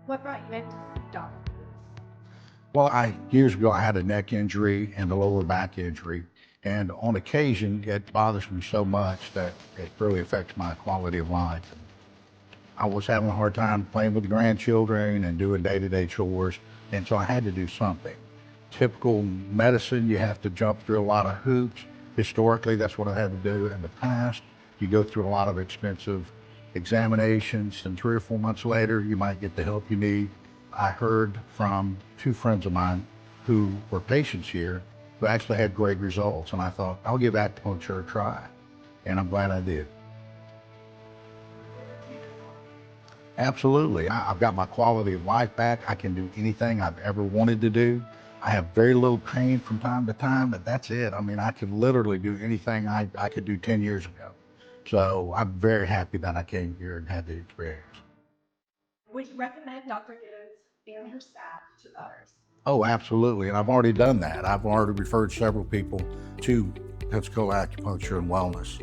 What brought you into doctors? Well, years ago, I had a neck injury and a lower back injury. And on occasion, it bothers me so much that it really affects my quality of life. I was having a hard time playing with the grandchildren and doing day-to-day chores. And so I had to do something. Typical medicine, you have to jump through a lot of hoops. Historically, that's what I had to do in the past. You go through a lot of expensive examinations, and 3 or 4 months later, you might get the help you need. I heard from two friends of mine who were patients here who actually had great results, and I thought, I'll give acupuncture a try, and I'm glad I did. Absolutely. I've got my quality of life back. I can do anything I've ever wanted to do. I have very little pain from time to time, but that's it. I mean, I can literally do anything I could do 10 years ago. So I'm very happy that I came here and had the experience. Would you recommend Dr. Gibbons and her staff to others? Oh, absolutely. And I've already done that. I've already referred several people to Pensacola Acupuncture and Wellness.